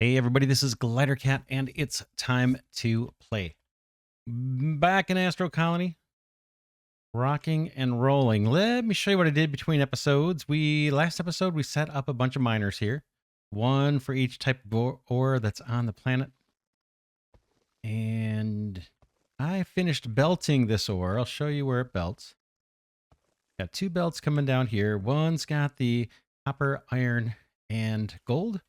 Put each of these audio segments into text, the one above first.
Hey everybody, this is Glidercat, and it's time to play. Back in Astro Colony, rocking and rolling. Let me show you what I did between episodes. Last episode we set up a bunch of miners here, one for each type of ore that's on the planet, and I finished belting this ore. I'll show you where it belts. Got two belts coming down here. One's got the copper, iron, and gold.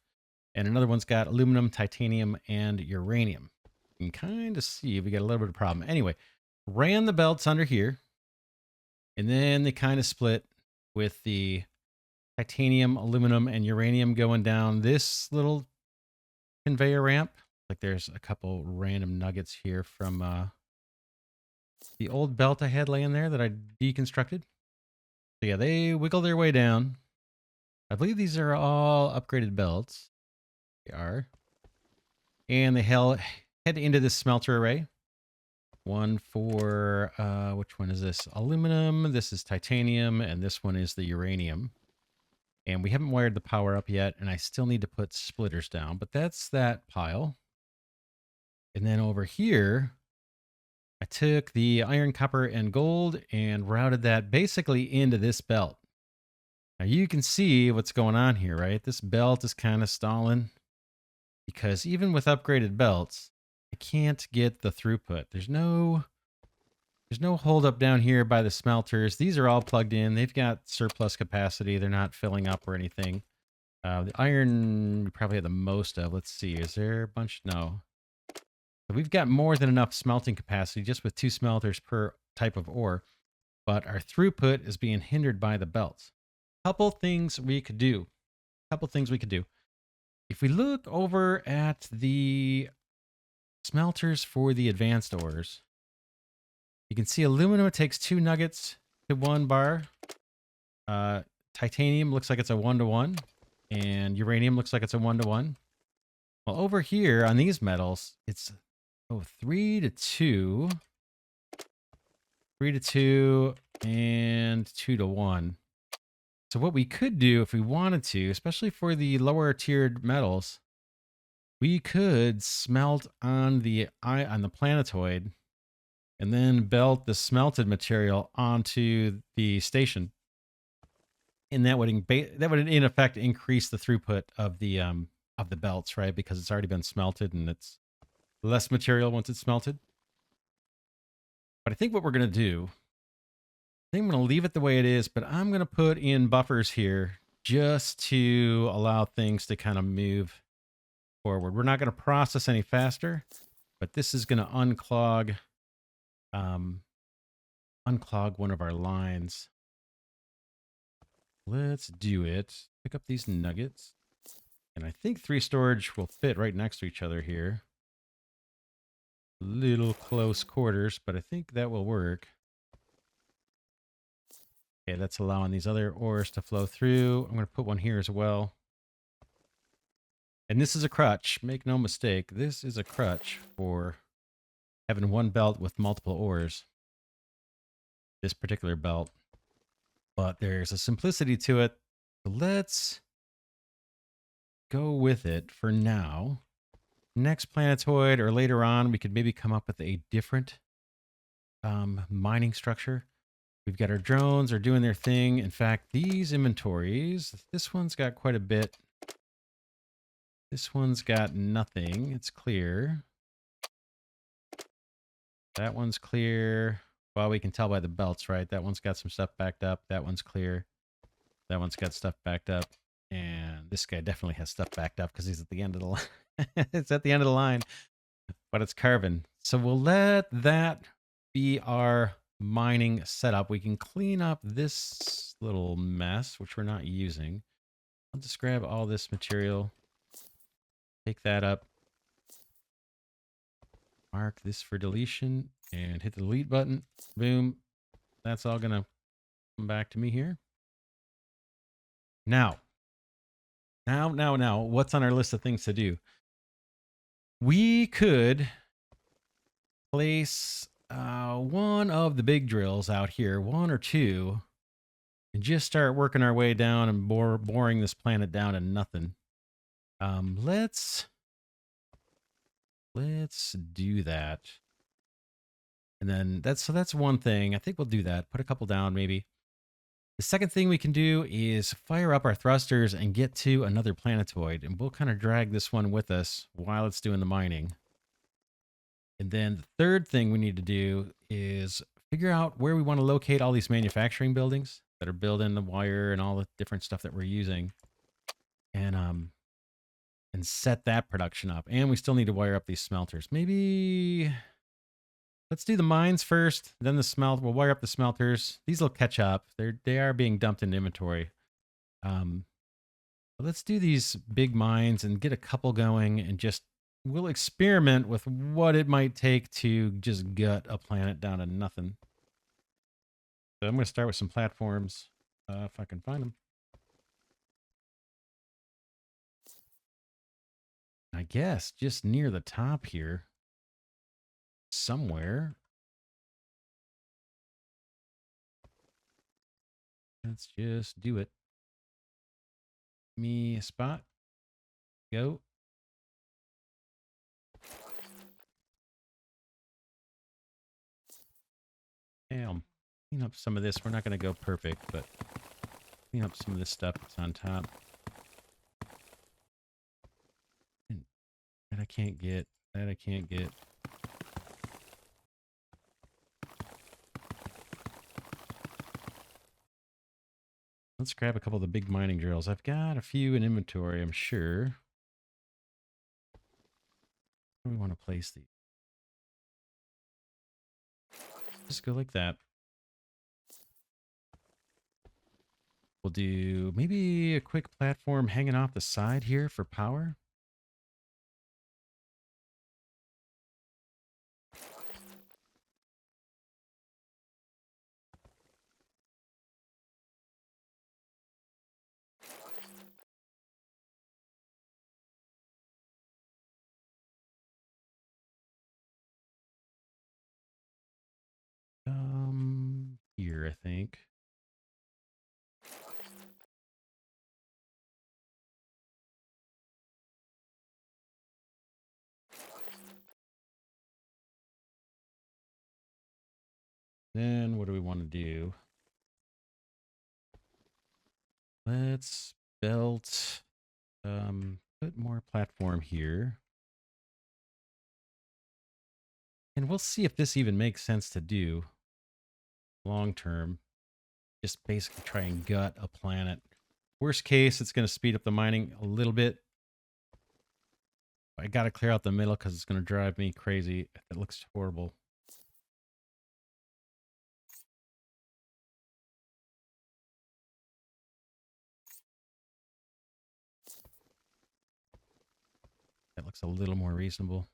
And another one's got aluminum, titanium, and uranium. You can kind of see we got a little bit of problem. Anyway, ran the belts under here, and then they kind of split with the titanium, aluminum, and uranium going down this little conveyor ramp. Like there's a couple random nuggets here from the old belt I had laying there that I deconstructed. So yeah, they wiggle their way down. I believe these are all upgraded belts. They are. And they head into this smelter array. One for, which one is this? Aluminum, this is titanium, and this one is the uranium. And we haven't wired the power up yet, and I still need to put splitters down, but that's that pile. And then over here, I took the iron, copper, and gold and routed that basically into this belt. Now you can see what's going on here, right? This belt is kind of stalling because even with upgraded belts, I can't get the throughput. There's no hold up down here by the smelters. These are all plugged in. They've got surplus capacity. They're not filling up or anything. The iron we probably have the most of. Let's see. Is there a bunch? No. So we've got more than enough smelting capacity just with 2 smelters per type of ore. But our throughput is being hindered by the belts. Couple things we could do. If we look over at the smelters for the advanced ores, you can see aluminum takes 2 nuggets to 1 bar. Titanium looks like it's a 1-to-1, and uranium looks like it's a 1-to-1. Well, over here on these metals, it's 3-to-2, 3-to-2, and 2-to-1. So what we could do if we wanted to, especially for the lower tiered metals, we could smelt on the planetoid and then belt the smelted material onto the station. And that would in effect increase the throughput of the belts, right? Because it's already been smelted and it's less material once it's smelted. But I think what we're going to do, I think I'm going to leave it the way it is, but I'm going to put in buffers here just to allow things to kind of move forward. We're not going to process any faster, but this is going to unclog one of our lines. Let's do it. Pick up these nuggets. And I think 3 storage will fit right next to each other here. Little close quarters, but I think that will work. Okay, that's allowing these other ores to flow through. I'm going to put one here as well. And this is a crutch. Make no mistake. This is a crutch for having one belt with multiple ores. This particular belt. But there's a simplicity to it. So let's go with it for now. Next planetoid or later on, we could maybe come up with a different mining structure. We've got our drones are doing their thing. In fact, these inventories, this one's got quite a bit. This one's got nothing. It's clear. That one's clear. Well, we can tell by the belts, right? That one's got some stuff backed up. That one's clear. That one's got stuff backed up. And this guy definitely has stuff backed up because he's at the end of the line. It's at the end of the line, but it's carving. So we'll let that be our mining setup. We can clean up this little mess, which we're not using. I'll just grab all this material, take that up, mark this for deletion, and hit the delete button. Boom. That's all going to come back to me here. Now, what's on our list of things to do? We could place one of the big drills out here, 1 or 2, and just start working our way down and boring this planet down to nothing. Let's Let's do that. And then that's one thing. I think we'll do that. Put a couple down maybe. The second thing we can do is fire up our thrusters and get to another planetoid. And we'll kind of drag this one with us while it's doing the mining. And then the third thing we need to do is figure out where we want to locate all these manufacturing buildings that are building the wire and all the different stuff that we're using. And set that production up. And we still need to wire up these smelters. Maybe let's do the mines first, then the smelt. We'll wire up the smelters. These will catch up. They are being dumped in inventory. But let's do these big mines and get a couple going, and just we'll experiment with what it might take to just gut a planet down to nothing. So I'm going to start with some platforms, if I can find them. I guess just near the top here, somewhere. Let's just do it. Me a spot. Go. Damn. Clean up some of this. We're not going to go perfect, but clean up some of this stuff that's on top. That I can't get. That I can't get. Let's grab a couple of the big mining drills. I've got a few in inventory, I'm sure. Where do we want to place these? Just go like that. We'll do maybe a quick platform hanging off the side here for power. Here, I think. Then what do we want to do? Let's belt, put more platform here. And we'll see if this even makes sense to do long term. Just basically try and gut a planet. Worst case, it's going to speed up the mining a little bit. I got to clear out the middle because it's going to drive me crazy. It looks horrible. That looks a little more reasonable.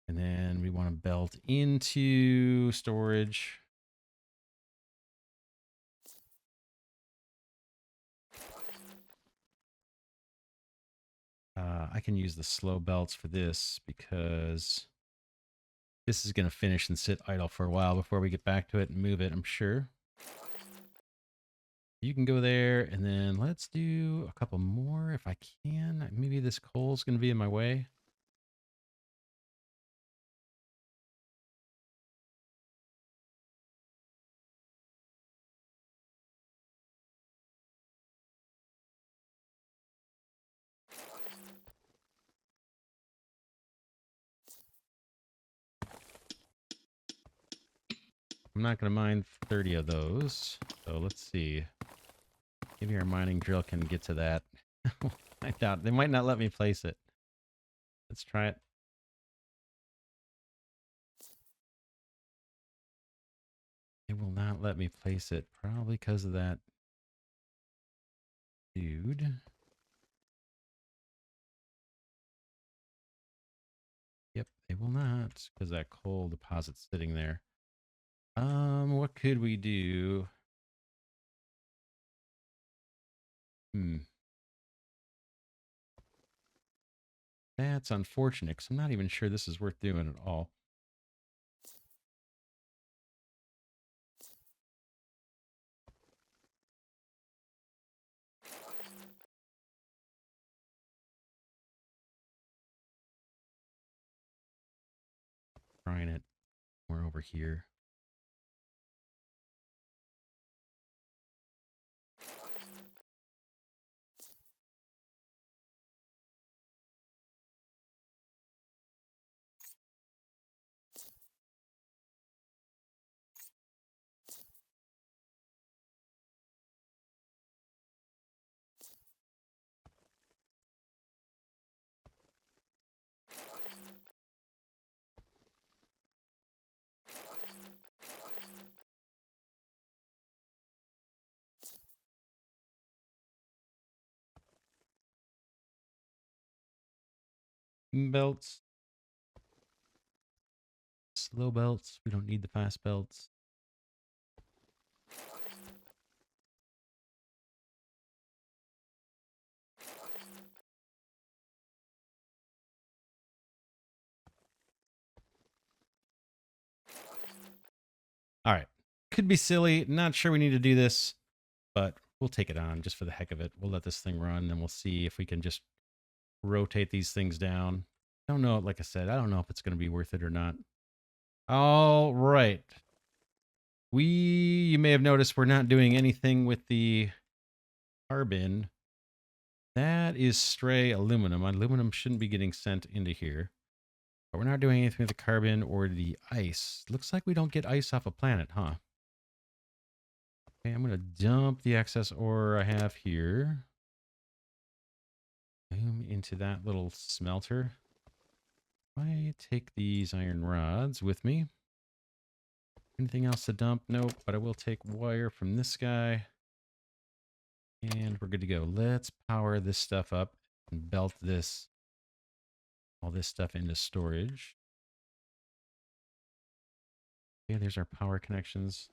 And then we want to belt into storage. I can use the slow belts for this because this is going to finish and sit idle for a while before we get back to it and move it, I'm sure. You can go there, and then let's do a couple more if I can. Maybe this coal's going to be in my way. I'm not going to mine 30 of those. So let's see. Maybe our mining drill can get to that. I doubt. They might not let me place it. Let's try it. It will not let me place it. Probably because of that dude. Yep, they will not because that coal deposit's sitting there. What could we do? That's unfortunate because I'm not even sure this is worth doing at all. Trying it. We're over here. Belts. Slow belts. We don't need the fast belts. All right. Could be silly. Not sure we need to do this, but we'll take it on just for the heck of it. We'll let this thing run and we'll see if we can just rotate these things down. I don't know. Like I said, I don't know if it's going to be worth it or not. All right. You may have noticed we're not doing anything with the carbon. That is stray aluminum. Aluminum shouldn't be getting sent into here. But we're not doing anything with the carbon or the ice. Looks like we don't get ice off a planet, huh? Okay, I'm going to dump the excess ore I have here. Boom, into that little smelter. I take these iron rods with me. Anything else to dump? Nope, but I will take wire from this guy. And we're good to go. Let's power this stuff up and belt all this stuff into storage. Okay, there's our power connections.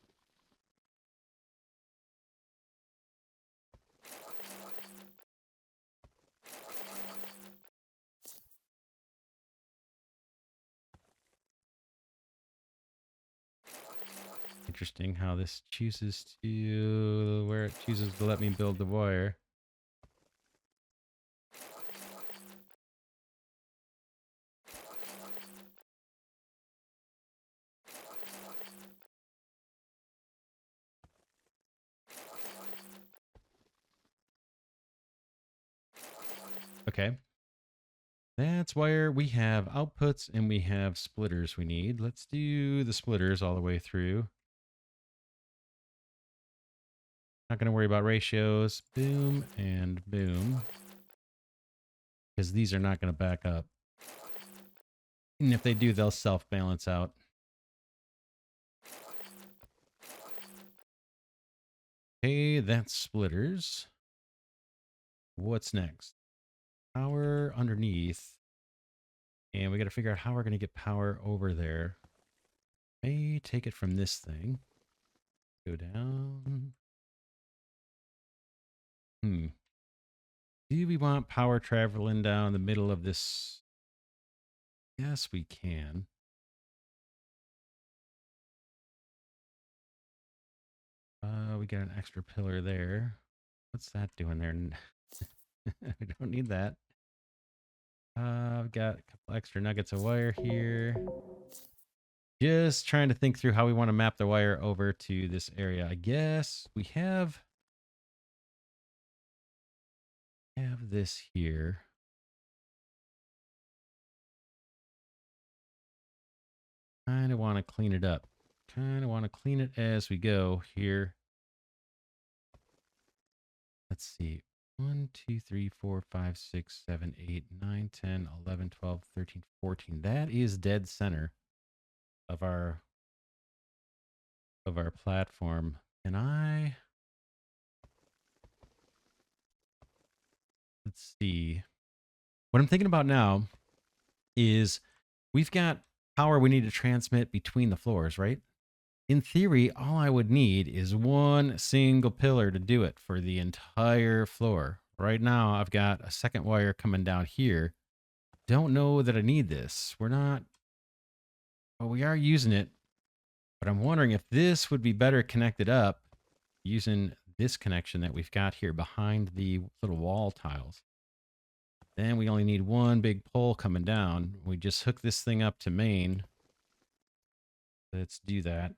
Interesting how this chooses to, where it chooses to let me build the wire. Okay. That's wire. We have outputs and we have splitters we need. Let's do the splitters all the way through. Not going to worry about ratios. Boom and boom. Because these are not going to back up. And if they do, they'll self-balance out. Okay, that's splitters. What's next? Power underneath. And we got to figure out how we're going to get power over there. May take it from this thing. Go down. Do we want power traveling down the middle of this? Yes, we can. We got an extra pillar there. What's that doing there? We don't need that. I've got a couple extra nuggets of wire here. Just trying to think through how we want to map the wire over to this area. I guess we have this here. Kind of want to clean it up. Kind of want to clean it as we go here. Let's see. 1, 2, 3, 4, 5, 6, 7, 8, 9, 10, 11, 12, 13, 14. That is dead center of our platform. And let's see. What I'm thinking about now is we've got power we need to transmit between the floors, right? In theory, all I would need is one single pillar to do it for the entire floor. Right now, I've got a second wire coming down here. Don't know that I need this. We're not, well, we are using it, but I'm wondering if this would be better connected up using this connection that we've got here behind the little wall tiles. Then we only need one big pole coming down. We just hook this thing up to main. Let's do that.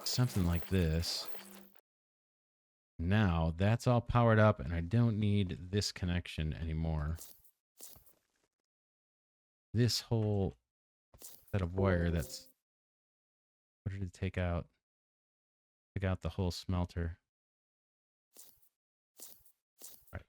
Something like this. Now that's all powered up and I don't need this connection anymore. This whole set of wire that's, what did it take out? Took out the whole smelter. All right.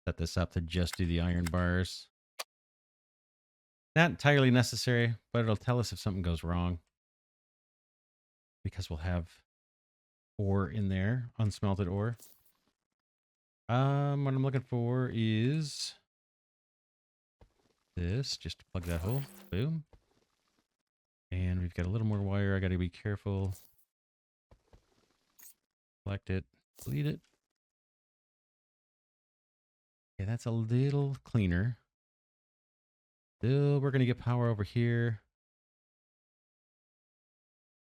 Set this up to just do the iron bars. Not entirely necessary, but it'll tell us if something goes wrong. Because we'll have ore in there, unsmelted ore. What I'm looking for is this. Just to plug that hole. Boom. And we've got a little more wire. I got to be careful. Select it. Delete it. Okay, that's a little cleaner. Still, we're going to get power over here.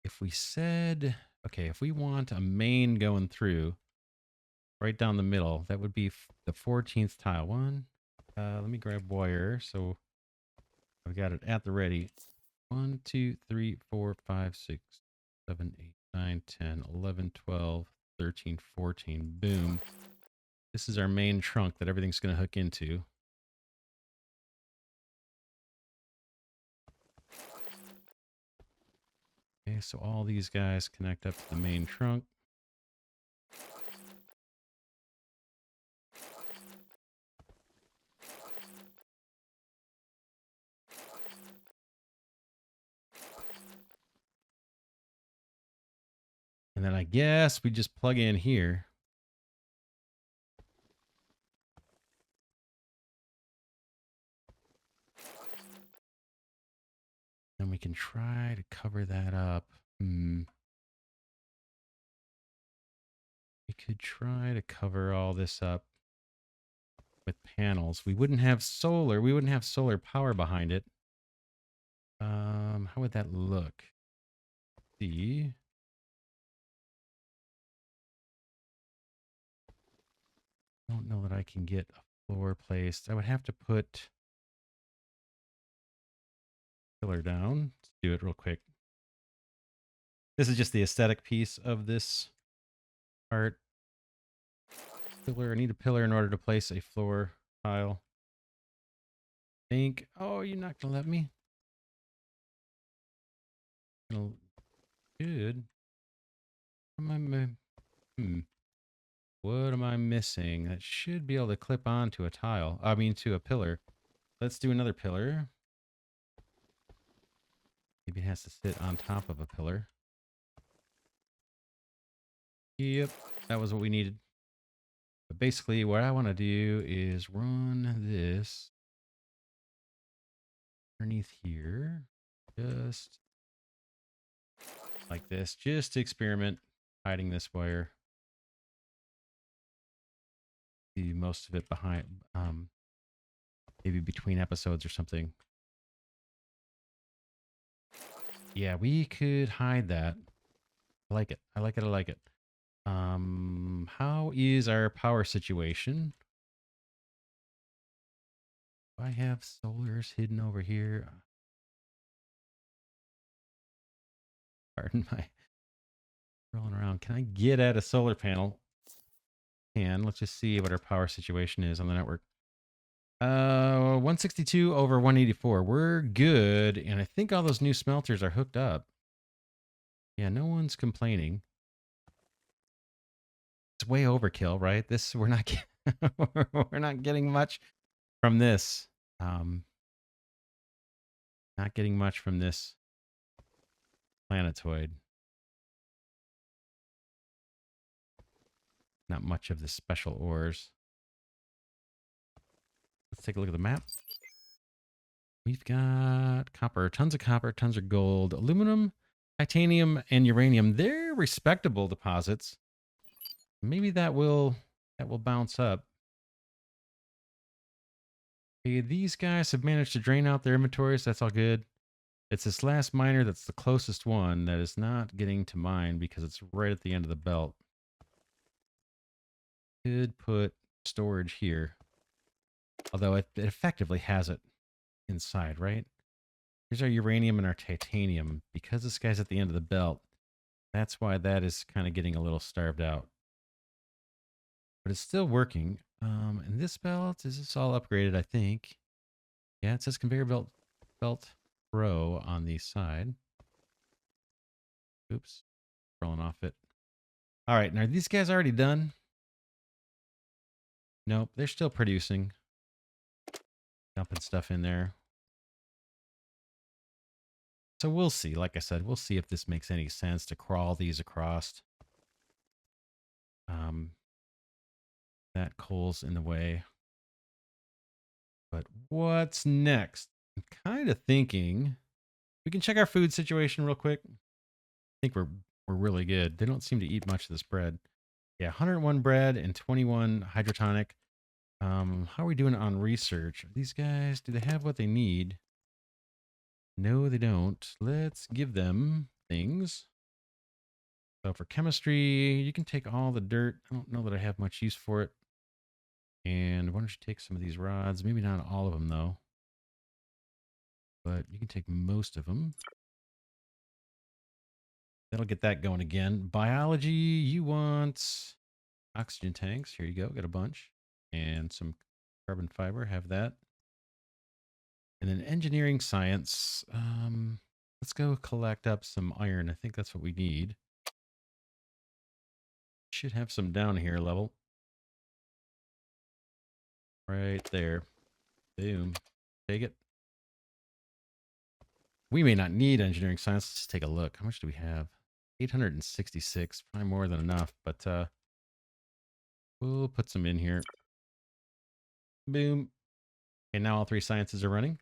If we said, okay, if we want a main going through right down the middle, that would be the 14th tile. Let me grab wire. So I've got it at the ready. 1, 2, 3, 4, 5, 6, 7, 8, 9, 10, 11, 12, 13, 14. Boom. This is our main trunk that everything's going to hook into. Okay, so all these guys connect up to the main trunk. And then I guess we just plug in here. And we can try to cover that up. We could try to cover all this up with panels. We wouldn't have solar. We wouldn't have solar power behind it. How would that look? See. I don't know that I can get a floor placed. I would have to put pillar down. Let's do it real quick. This is just the aesthetic piece of this part. Pillar. I need a pillar in order to place a floor tile. Think. Oh, you're not gonna let me. Good. What am I missing? That should be able to clip onto a tile. I mean, to a pillar. Let's do another pillar. Maybe it has to sit on top of a pillar. Yep, that was what we needed. But basically, what I want to do is run this underneath here. Just like this. Just to experiment hiding this wire. See most of it behind, maybe between episodes or something. Yeah, we could hide that. I like it. I like it. I like it. How is our power situation? Do I have solars hidden over here? Pardon my rolling around. Can I get at a solar panel? Let's just see what our power situation is on the network. 162 over 184. We're good. And I think all those new smelters are hooked up. Yeah, no one's complaining. It's way overkill, right? This we're not we're not getting much from this. Not getting much from this planetoid. Not much of the special ores. Let's take a look at the map. We've got copper, tons of gold, aluminum, titanium, and uranium. They're respectable deposits. Maybe that will bounce up. Okay, these guys have managed to drain out their inventories. That's all good. It's this last miner that's the closest one that is not getting to mine because it's right at the end of the belt. Could put storage here. Although it effectively has it inside, right? Here's our uranium and our titanium. Because this guy's at the end of the belt, that's why that is kind of getting a little starved out. But it's still working. And this belt, is this all upgraded, I think? Yeah, it says conveyor belt pro on the side. Oops, rolling off it. All right, now are these guys already done? Nope, they're still producing. Dumping stuff in there. So we'll see. Like I said, we'll see if this makes any sense to crawl these across. That coal's in the way. But what's next? I'm kind of thinking we can check our food situation real quick. I think we're really good. They don't seem to eat much of this bread. Yeah, 101 bread and 21 hydrotonic. How are we doing on research? These guys, do they have what they need? No, they don't. Let's give them things. So for chemistry, you can take all the dirt. I don't know that I have much use for it. And why don't you take some of these rods? Maybe not all of them, though. But you can take most of them. That'll get that going again. Biology, you want oxygen tanks. Here you go. Got a bunch. And some carbon fiber. Have that. And then engineering science. Let's go collect up some iron. I think that's what we need. Should have some down here level. Right there. Boom. Take it. We may not need engineering science. Let's just take a look. How much do we have? 866. Probably more than enough, but we'll put some in here. Boom. Okay, now all three sciences are running.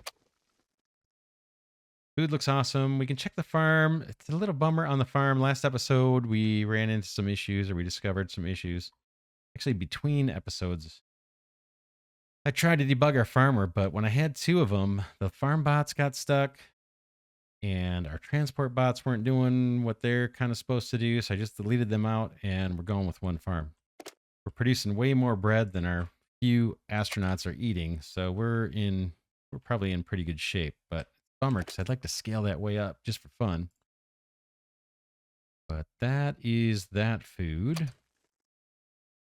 Food looks awesome. We can check the farm. It's a little bummer on the farm. Last episode, we ran into some issues, or we discovered some issues. Actually, between episodes, I tried to debug our farmer, but when I had two of them, the farm bots got stuck and our transport bots weren't doing what they're kind of supposed to do. So I just deleted them out and we're going with one farm. We're producing way more bread than our few astronauts are eating. So we're probably in pretty good shape, but bummer because I'd like to scale that way up just for fun. But that is that food.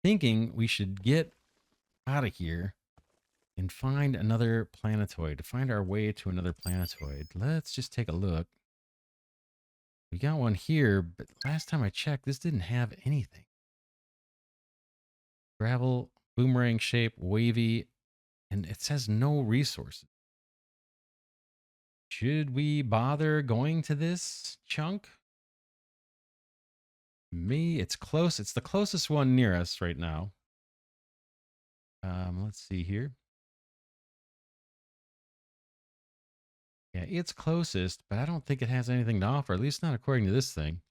Thinking we should get out of here and find another planetoid, to find our way to another planetoid. Let's just take a look. We got one here, but last time I checked, this didn't have anything. Gravel, boomerang shape, wavy, and it says no resources. Should we bother going to this chunk? It's close. It's the closest one near us right now. Let's see here. Yeah, it's closest, but I don't think it has anything to offer, at least not according to this thing.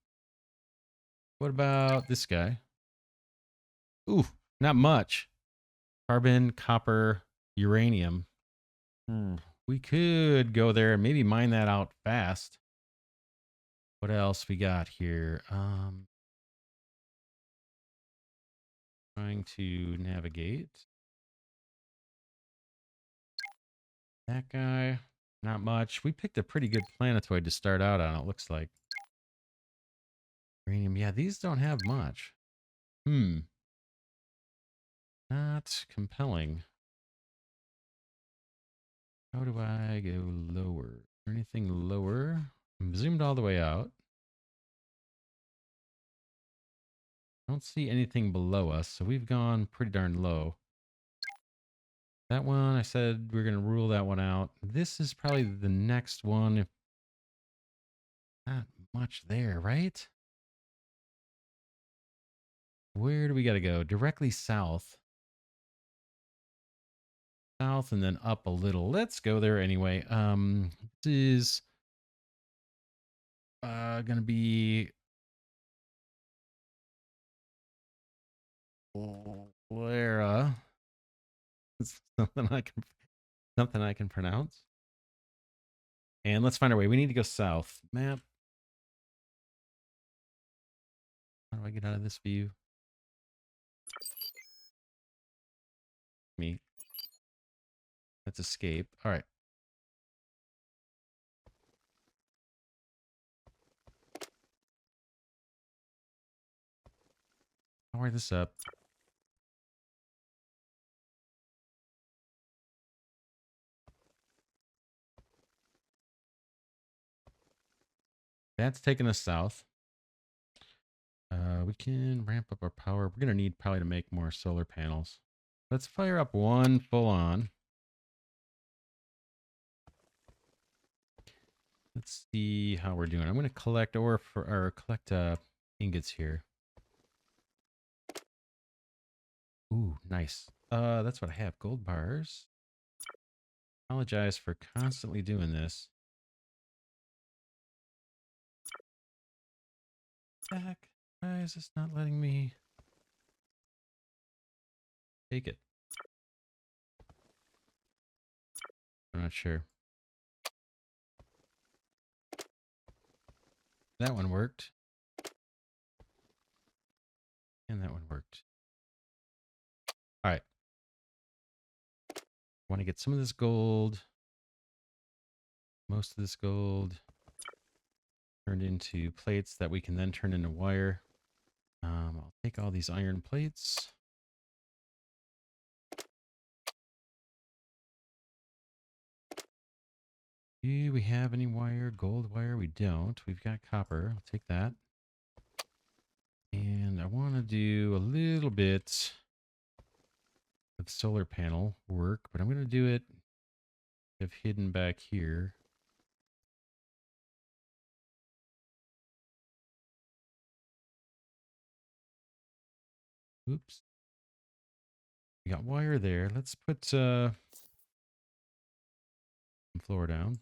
What about this guy? Ooh, not much. Carbon, copper, uranium. We could go there and maybe mine that out fast. What else we got here? Trying to navigate. That guy, not much. We picked a pretty good planetoid to start out on, it looks like. Uranium, yeah, these don't have much. Not compelling. How do I go lower? Anything lower? I'm zoomed all the way out. Don't see anything below us, so we've gone pretty darn low. That one, I said we're going to rule that one out. This is probably the next one. If not much there, right? Where do we got to go? Directly south. South and then up a little. Let's go there anyway. This is going to be Lara. It's something I can Something I can pronounce. And let's find our way. We need to go south. Map. How do I get out of this view? Me. Let's escape. All right. Power this up. That's taking us south. We can ramp up our power. We're going to need probably to make more solar panels. Let's fire up one full on. Let's see how we're doing. I'm going to collect ore for, or collect ingots here. Ooh, nice. That's what I have. Gold bars. Apologize for constantly doing this. Back. Why is this not letting me take it? I'm not sure. That one worked. And that one worked. All right. Want to get some of this gold. Most of this gold turned into plates that we can then turn into wire. I'll take all these iron plates. Do we have any wire? Gold wire? We don't. We've got copper. I'll take that. And I want to do a little bit of solar panel work, but I'm going to do it hidden back here. Oops. We got wire there. Let's put some floor down.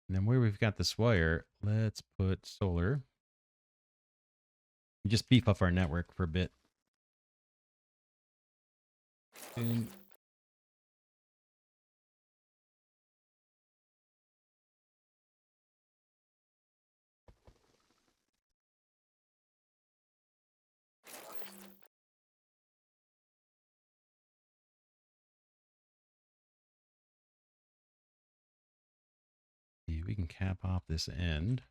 And then where we've got this wire, let's put solar. Just beef up our network for a bit. And we can cap off this end.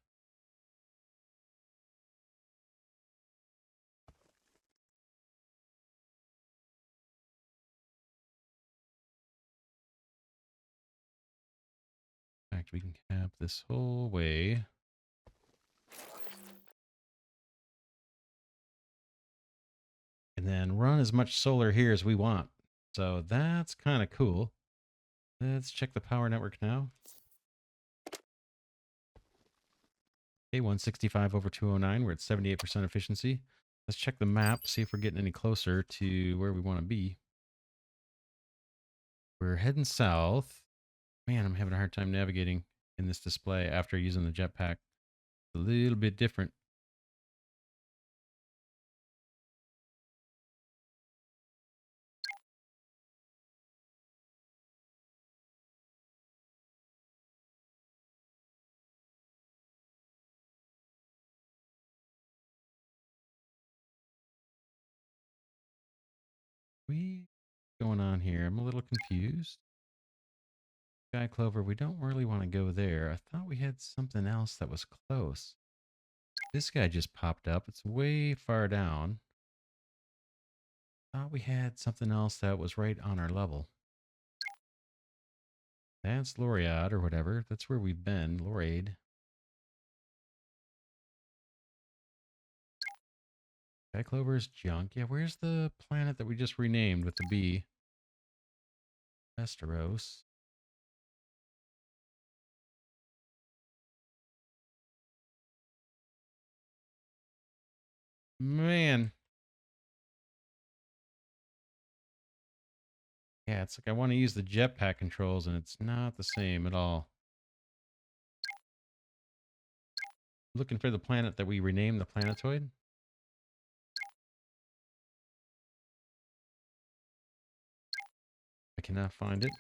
In fact, we can cap this whole way. And then run as much solar here as we want. So that's kind of cool. Let's check the power network now. Okay, 165 over 209. We're at 78% efficiency. Let's check the map, see if we're getting any closer to where we want to be. We're heading south. Man, I'm having a hard time navigating in this display after using the jetpack. A little bit different. We going on here? I'm a little confused. Sky Clover, we don't really want to go there. I thought we had something else that was close. This guy just popped up. It's way far down. Thought we had something else that was right on our level. That's Laureate or whatever. That's where we've been. Laureate. Sky Clover's junk. Yeah, where's the planet that we just renamed with the B? Westeros. Man. Yeah, it's like I want to use the jetpack controls and it's not the same at all. Looking for the planet that we renamed the planetoid. I cannot find it.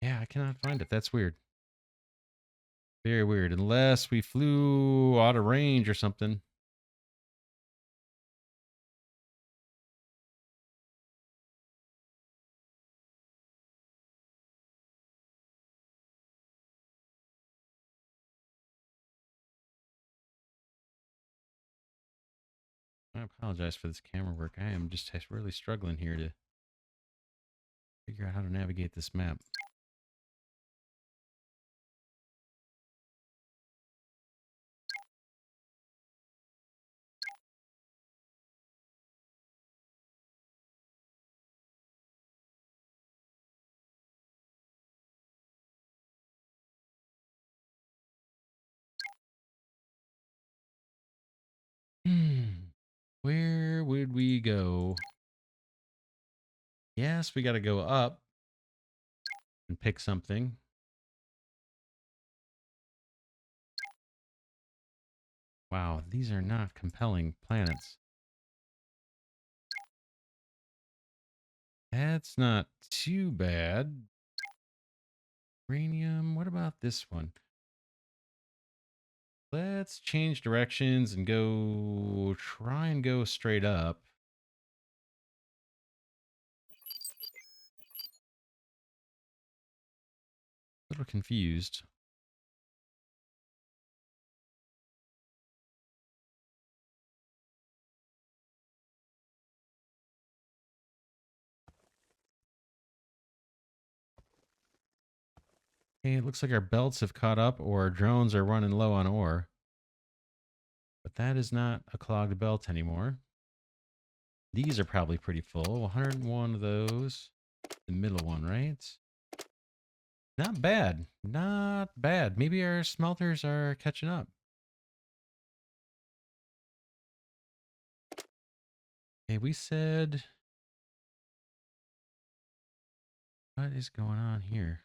Yeah, I cannot find it. That's weird. Very weird. Unless we flew out of range or something. I apologize for this camera work. I am just really struggling here to figure out how to navigate this map. Where would we go? Yes, we got to go up and pick something. Wow, these are not compelling planets. That's not too bad. Uranium. What about this one? Let's change directions and try and go straight up. A little confused. Okay, it looks like our belts have caught up or our drones are running low on ore. But that is not a clogged belt anymore. These are probably pretty full. 101 of those. The middle one, right? Not bad. Not bad. Maybe our smelters are catching up. Okay, we said... What is going on here?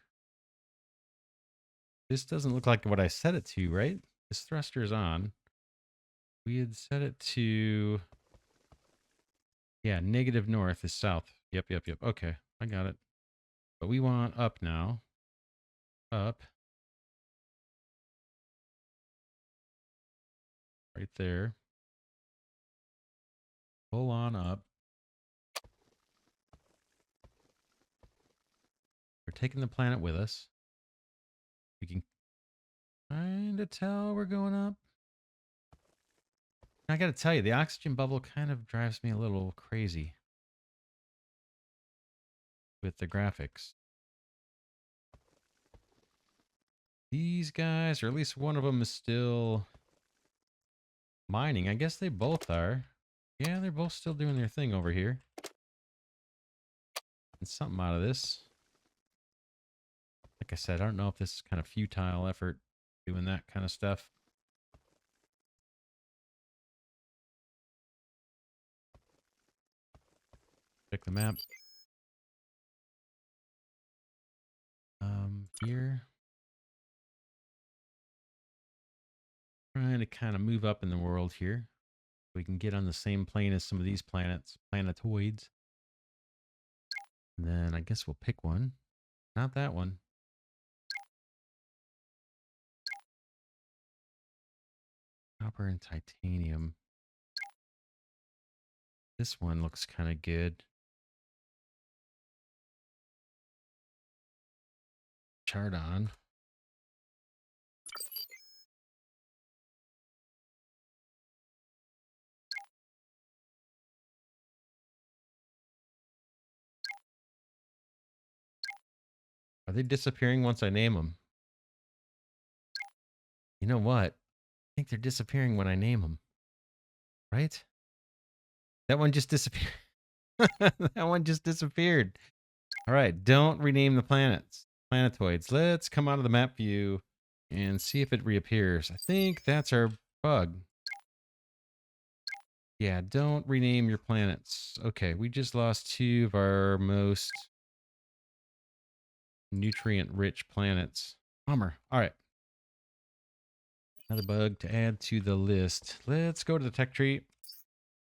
This doesn't look like what I set it to, right? This thruster is on. We had set it to... Yeah, negative north is south. Yep. Okay, I got it. But we want up now. Up. Right there. Pull on up. We're taking the planet with us. We can kind of tell we're going up. I gotta tell you, the oxygen bubble kind of drives me a little crazy with the graphics. These guys, or at least one of them, is still mining. I guess they both are. Yeah, they're both still doing their thing over here. And something out of this. Like I said, I don't know if this is kind of futile effort doing that kind of stuff. Check the map. Here. Trying to kind of move up in the world here. We can get on the same plane as some of these planets, planetoids. And then I guess we'll pick one. Not that one. Copper and titanium. This one looks kind of good. Chart on. Are they disappearing once I name them? You know what? I think they're disappearing when I name them. Right? That one just disappeared. That one just disappeared. All right. Don't rename the planets. Planetoids. Let's come out of the map view and see if it reappears. I think that's our bug. Yeah, don't rename your planets. Okay, we just lost two of our most nutrient-rich planets. Bummer. All right. Another bug to add to the list. Let's go to the tech tree.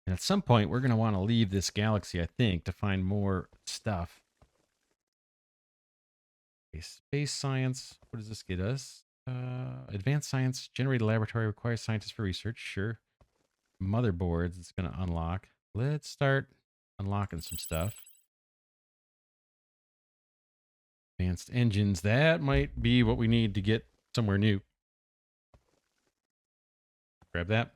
And at some point, we're going to want to leave this galaxy, I think, to find more stuff. Okay, space science. What does this get us? Advanced science. Generated laboratory requires scientists for research. Sure. Motherboards. It's going to unlock. Let's start unlocking some stuff. Advanced engines. That might be what we need to get somewhere new. Grab that.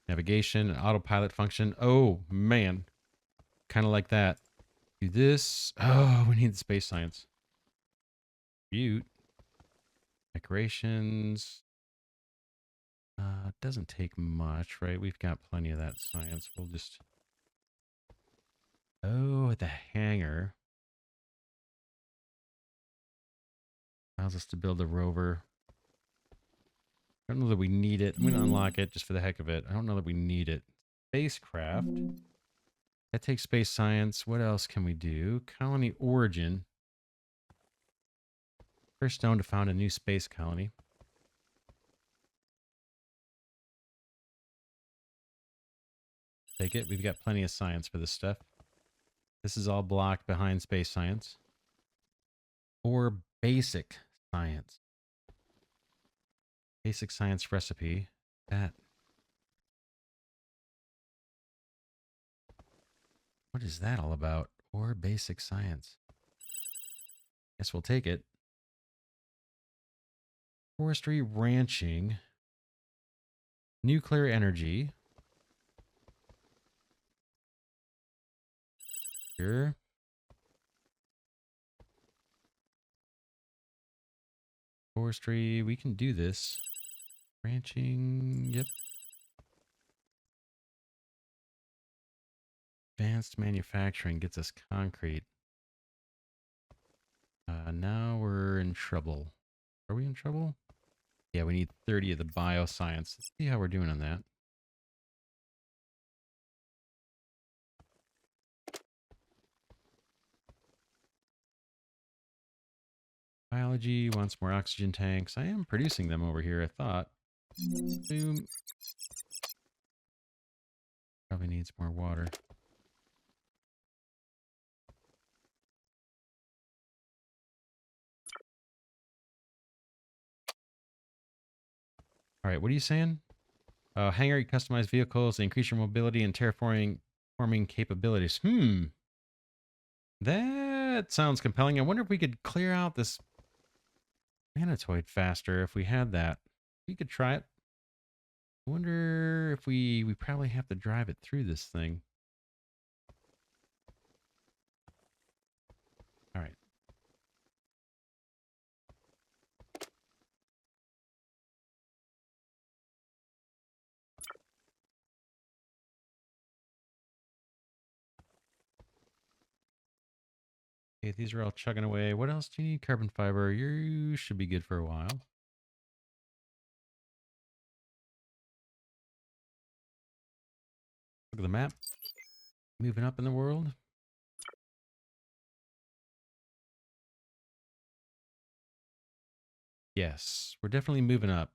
Navigation and autopilot function. Oh, man. Kind of like that. Do this. Oh, we need the space science. Butte. Decorations. Doesn't take much, right? We've got plenty of that science. We'll just... Oh, the hangar. Allows us to build a rover. I don't know that we need it. I'm going to unlock it just for the heck of it. I don't know that we need it. Spacecraft. That takes space science. What else can we do? Colony origin. First stone to found a new space colony. Take it. We've got plenty of science for this stuff. This is all blocked behind space science. Or basic science. Basic science recipe. That. What is that all about? Or basic science. Guess we'll take it. Forestry, ranching. Nuclear energy. Sure. Forestry, we can do this. Ranching, yep. Advanced manufacturing gets us concrete. Now we're in trouble. Are we in trouble? Yeah, we need 30 of the bioscience. Let's see how we're doing on that. Biology wants more oxygen tanks. I am producing them over here, I thought. Boom. Probably needs more water. All right, what are you saying? Hangar, customized vehicles, increase your mobility and terraforming capabilities. That sounds compelling. I wonder if we could clear out this planetoid faster if we had that. We could try it. I wonder if we probably have to drive it through this thing. All right. Okay, these are all chugging away. What else do you need? Carbon fiber. You should be good for a while. Look at the map. Moving up in the world. Yes, we're definitely moving up.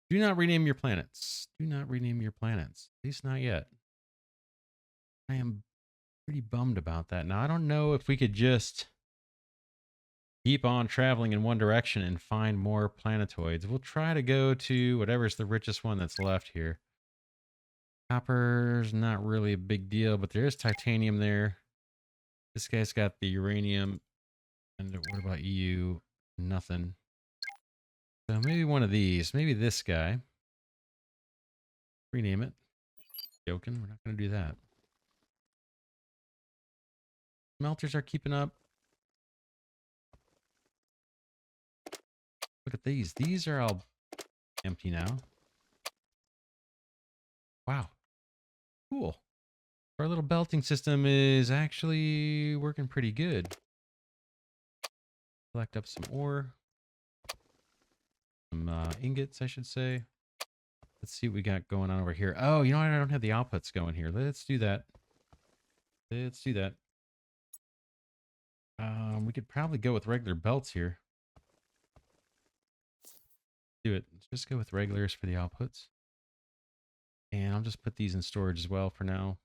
Do not rename your planets. Do not rename your planets. At least not yet. I am pretty bummed about that. Now, I don't know if we could just keep on traveling in one direction and find more planetoids. We'll try to go to whatever's the richest one that's left here. Copper's not really a big deal, but there is titanium there. This guy's got the uranium. And what about EU? Nothing. So maybe one of these. Maybe this guy. Rename it. Joking. We're not going to do that. Smelters are keeping up. Look at these. These are all empty now. Wow. Cool. Our little belting system is actually working pretty good. Collect up some ore. Some ingots, I should say. Let's see what we got going on over here. Oh, you know what? I don't have the outputs going here. Let's do that. Let's do that. We could probably go with regular belts here. Do it. Let's just go with regulars for the outputs. And I'll just put these in storage as well for now.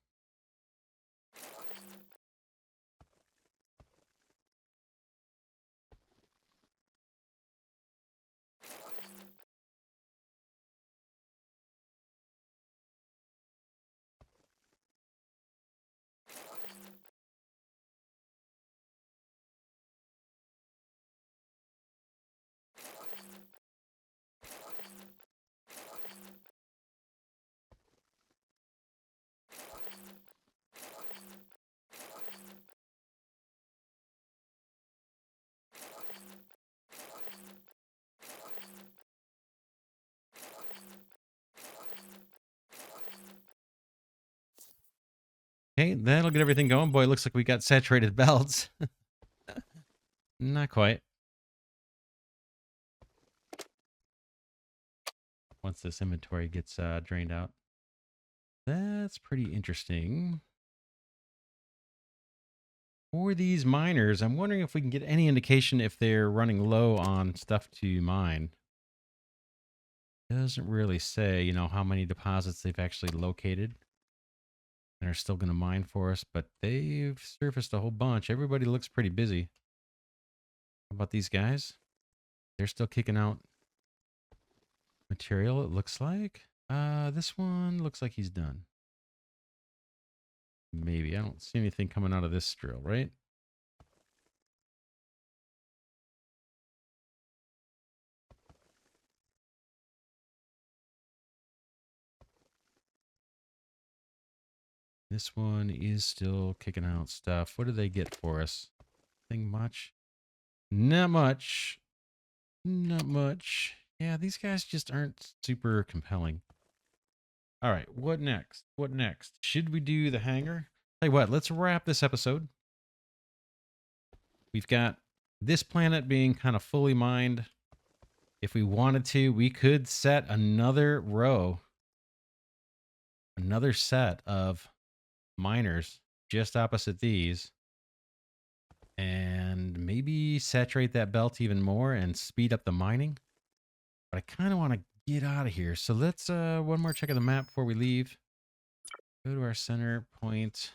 Okay, that'll get everything going. Boy, it looks like we got saturated belts. Not quite. Once this inventory gets drained out. That's pretty interesting. For these miners, I'm wondering if we can get any indication if they're running low on stuff to mine. Doesn't really say, you know, how many deposits they've actually located and are still going to mine for us, but they've surfaced a whole bunch. Everybody looks pretty busy. How about these guys? They're still kicking out material, it looks like. This one looks like he's done. Maybe. I don't see anything coming out of this drill, right? This one is still kicking out stuff. What do they get for us? Nothing much? Not much. Not much. Yeah, these guys just aren't super compelling. All right, what next? What next? Should we do the hangar? Tell you what, let's wrap this episode. We've got this planet being kind of fully mined. If we wanted to, we could set another row, another set of miners just opposite these, and maybe saturate that belt even more and speed up the mining. But I kind of want to get out of here. So let's one more check of the map before we leave. Go to our center point.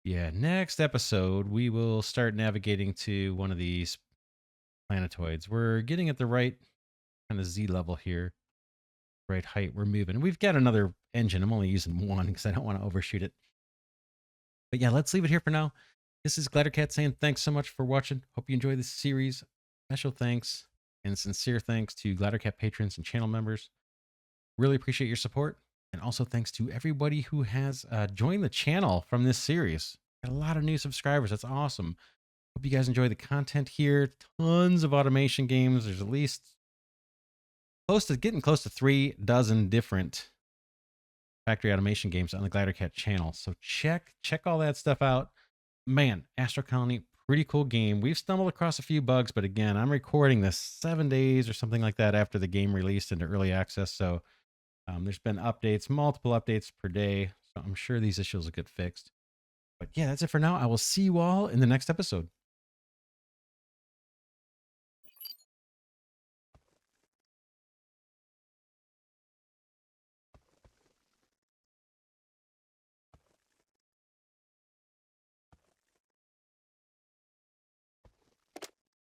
Yeah, next episode, we will start navigating to one of these planetoids. We're getting at the right kind of Z level here. Right height, we're moving. We've got another engine. I'm only using one because I don't want to overshoot it. But yeah, let's leave it here for now. This is Glidercat saying thanks so much for watching. Hope you enjoy this series. Special thanks and sincere thanks to Glidercat patrons and channel members. Really appreciate your support. And also thanks to everybody who has joined the channel from this series. Got a lot of new subscribers. That's awesome. Hope you guys enjoy the content here. Tons of automation games. There's at least getting close to 36 different factory automation games on the Glidercat channel. So check all that stuff out. Man, Astro Colony, pretty cool game. We've stumbled across a few bugs, but again, I'm recording this 7 days or something like that after the game released into early access. So there's been updates, multiple updates per day. So I'm sure these issues will get fixed. But yeah, that's it for now. I will see you all in the next episode.